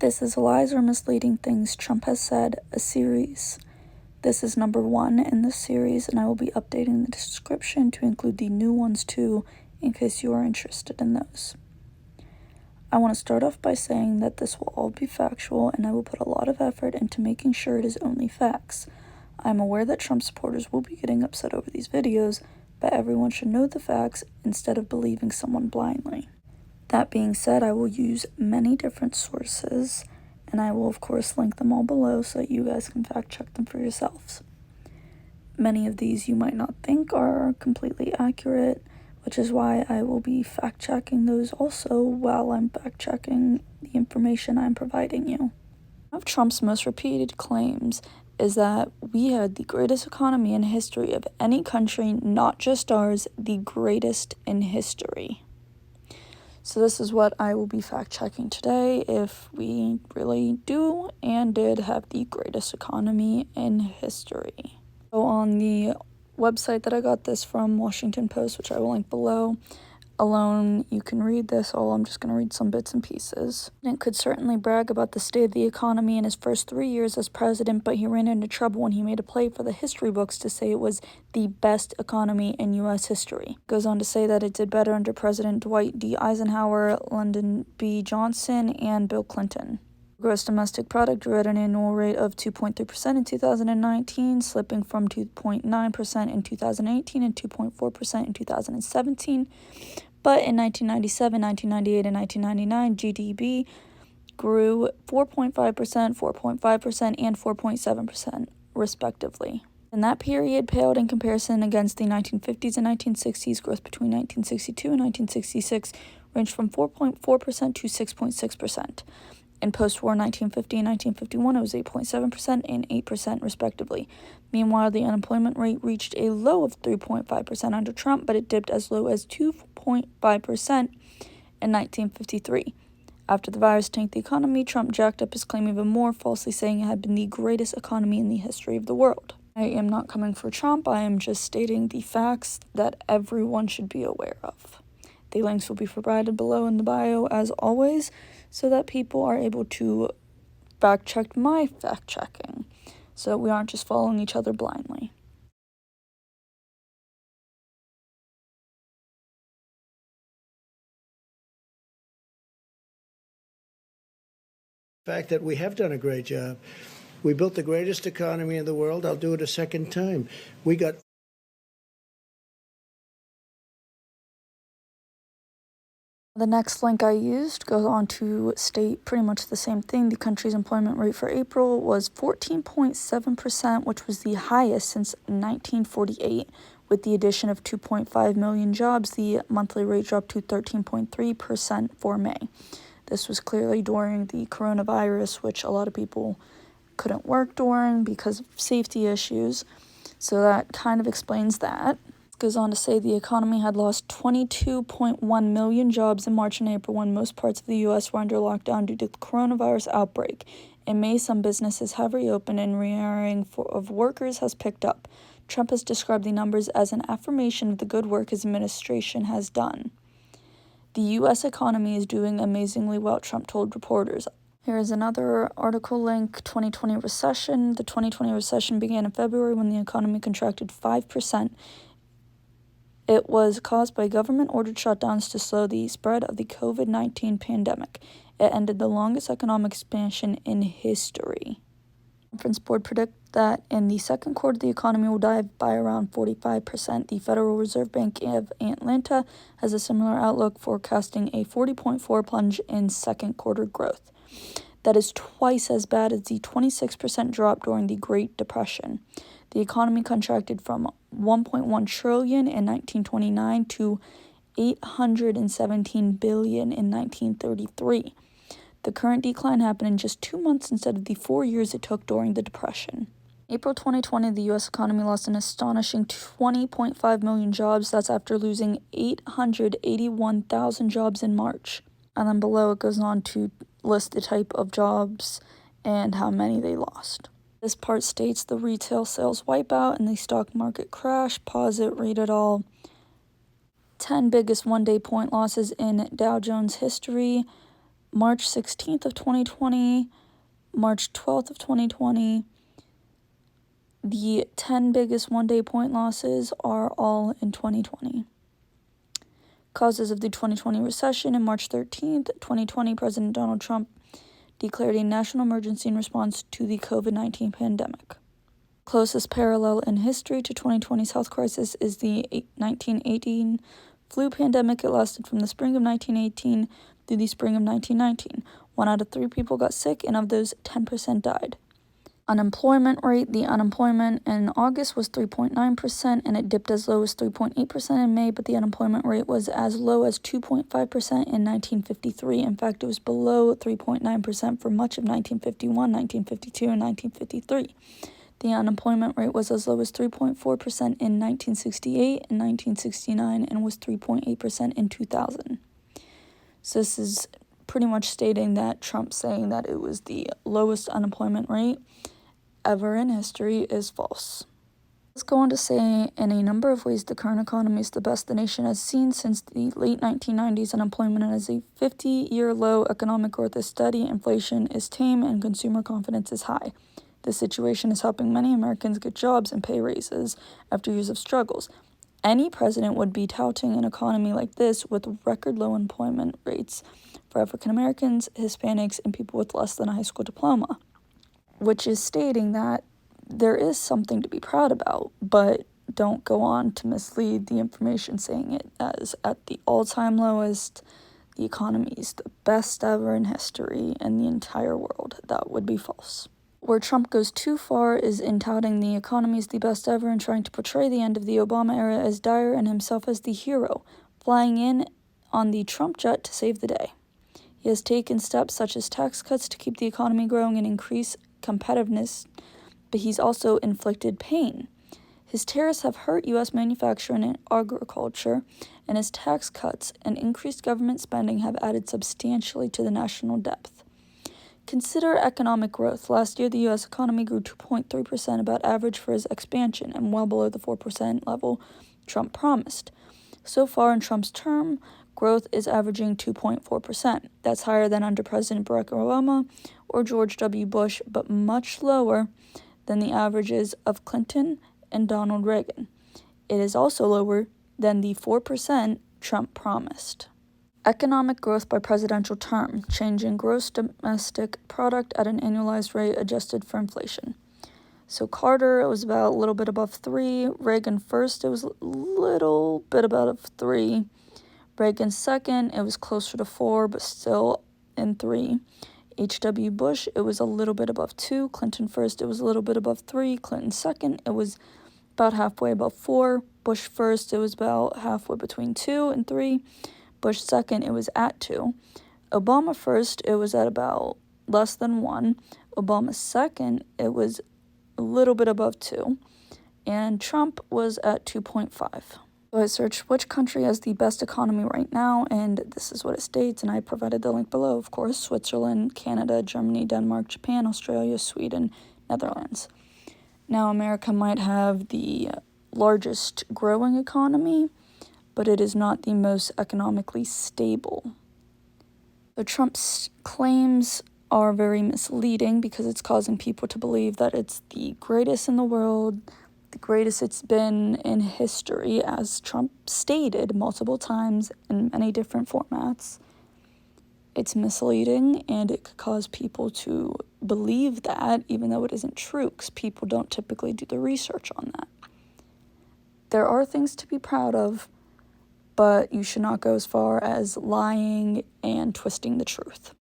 This is Lies or Misleading Things Trump Has Said, a series. This is number 1 in this series, and I will be updating the description to include the new ones too, in case you are interested in those. I want to start off by saying that this will all be factual, and I will put a lot of effort into making sure it is only facts. I am aware that Trump supporters will be getting upset over these videos, but everyone should know the facts instead of believing someone blindly. That being said, I will use many different sources, and I will of course link them all below so that you guys can fact check them for yourselves. Many of these you might not think are completely accurate, which is why I will be fact checking those also while I'm fact checking the information I'm providing you. One of Trump's most repeated claims is that we had the greatest economy in history of any country, not just ours, the greatest in history. So this is what I will be fact-checking today, if we really do and did have the greatest economy in history. So on the website that I got this from, Washington Post, which I will link below, alone you can read this all. I'm just going to read some bits and pieces. President could certainly brag about the state of the economy in his first 3 years as president, but he ran into trouble when he made a play for the history books to say it was the best economy in U.S. history. Goes on to say that it did better under President Dwight D. Eisenhower, Lyndon B. Johnson, and Bill Clinton. Gross domestic product grew at an annual rate of 2.3% in 2019, slipping from 2.9% in 2018 and 2.4% in 2017. But in 1997, 1998, and 1999, GDP grew 4.5%, 4.5%, and 4.7%, respectively. In that period paled in comparison against the 1950s and 1960s. Growth between 1962 and 1966 ranged from 4.4% to 6.6%. In post-war 1950 and 1951, it was 8.7% and 8%, respectively. Meanwhile, the unemployment rate reached a low of 3.5% under Trump, but it dipped as low as 2.5% in 1953. After the virus tanked the economy, Trump jacked up his claim even more, falsely saying it had been the greatest economy in the history of the world. I am not coming for Trump. I am just stating the facts that everyone should be aware of. The links will be provided below in the bio, as always, so that people are able to fact-check my fact-checking, so we aren't just following each other blindly. The fact that we have done a great job. We built the greatest economy in the world. I'll do it a second time. We got The next link I used goes on to state pretty much the same thing. The country's employment rate for April was 14.7%, which was the highest since 1948. With the addition of 2.5 million jobs, the monthly rate dropped to 13.3% for May. This was clearly during the coronavirus, which a lot of people couldn't work during because of safety issues. So that kind of explains that. Goes on to say the economy had lost 22.1 million jobs in March and April when most parts of the U.S. were under lockdown due to the coronavirus outbreak. In May, some businesses have reopened and rehiring of workers has picked up. Trump has described the numbers as an affirmation of the good work his administration has done. The U.S. economy is doing amazingly well, Trump told reporters. Here is another article link, 2020 recession. The 2020 recession began in February when the economy contracted 5%. It was caused by government-ordered shutdowns to slow the spread of the COVID-19 pandemic. It ended the longest economic expansion in history. The Conference Board predicts that in the second quarter, the economy will dive by around 45%. The Federal Reserve Bank of Atlanta has a similar outlook, forecasting a 40.4% plunge in second quarter growth. That is twice as bad as the 26% drop during the Great Depression. The economy contracted from $1.1 trillion in 1929 to $817 billion in 1933. The current decline happened in just 2 months instead of the 4 years it took during the Depression. April 2020, the U.S. economy lost an astonishing 20.5 million jobs. That's after losing 881,000 jobs in March. And then below it goes on to list the type of jobs and how many they lost. This part states the retail sales wipeout and the stock market crash. Pause it, read it all. 10 biggest one-day point losses in Dow Jones history. March 16th of 2020, March 12th of 2020. The 10 biggest one-day point losses are all in 2020. Causes of the 2020 recession. In March 13th, 2020, President Donald Trump declared a national emergency in response to the COVID-19 pandemic. Closest parallel in history to 2020's health crisis is the 1918 flu pandemic. It lasted from the spring of 1918 through the spring of 1919. 1 out of 3 people got sick, and of those, 10% died. Unemployment rate. The unemployment in August was 3.9%, and it dipped as low as 3.8% in May, but the unemployment rate was as low as 2.5% in 1953. In fact, it was below 3.9% for much of 1951, 1952, and 1953. The unemployment rate was as low as 3.4% in 1968 and 1969, and was 3.8% in 2000. So this is pretty much stating that Trump saying that it was the lowest unemployment rate ever in history is false. Let's go on to say in a number of ways the current economy is the best the nation has seen since the late 1990s. Unemployment is a 50-year low, economic growth is steady, inflation is tame, and consumer confidence is high. This situation is helping many Americans get jobs and pay raises after years of struggles. Any president would be touting an economy like this with record low employment rates for African Americans, Hispanics, and people with less than a high school diploma, which is stating that there is something to be proud about, but don't go on to mislead the information saying it as at the all-time lowest, the economy is the best ever in history in the entire world. That would be false. Where Trump goes too far is in touting the economy is the best ever and trying to portray the end of the Obama era as dire and himself as the hero, flying in on the Trump jet to save the day. He has taken steps such as tax cuts to keep the economy growing and increase competitiveness, but he's also inflicted pain. His tariffs have hurt U.S. manufacturing and agriculture, and his tax cuts and increased government spending have added substantially to the national debt. Consider economic growth. Last year, the U.S. economy grew 2.3%, about average for his expansion, and well below the 4% level Trump promised. So far in Trump's term, growth is averaging 2.4%. That's higher than under President Barack Obama or George W. Bush, but much lower than the averages of Clinton and Donald Reagan. It is also lower than the 4% Trump promised. Economic growth by presidential term, changing gross domestic product at an annualized rate adjusted for inflation. So Carter, it was about a little bit above 3. Reagan first, it was a little bit above 3. Reagan second, it was closer to 4, but still in 3. H.W. Bush, it was a little bit above 2. Clinton first, it was a little bit above 3. Clinton second, it was about halfway above 4. Bush first, it was about halfway between 2 and 3. Bush second, it was at 2. Obama first, it was at about less than 1. Obama second, it was a little bit above 2. And Trump was at 2.5. So I searched which country has the best economy right now, and this is what it states, and I provided the link below, of course. Switzerland, Canada, Germany, Denmark, Japan, Australia, Sweden, Netherlands. Now, America might have the largest growing economy, but it is not the most economically stable. So Trump's claims are very misleading because it's causing people to believe that it's the greatest in the world, the greatest it's been in history, as Trump stated multiple times in many different formats. It's misleading, and it could cause people to believe that, even though it isn't true, because people don't typically do the research on that. There are things to be proud of, but you should not go as far as lying and twisting the truth.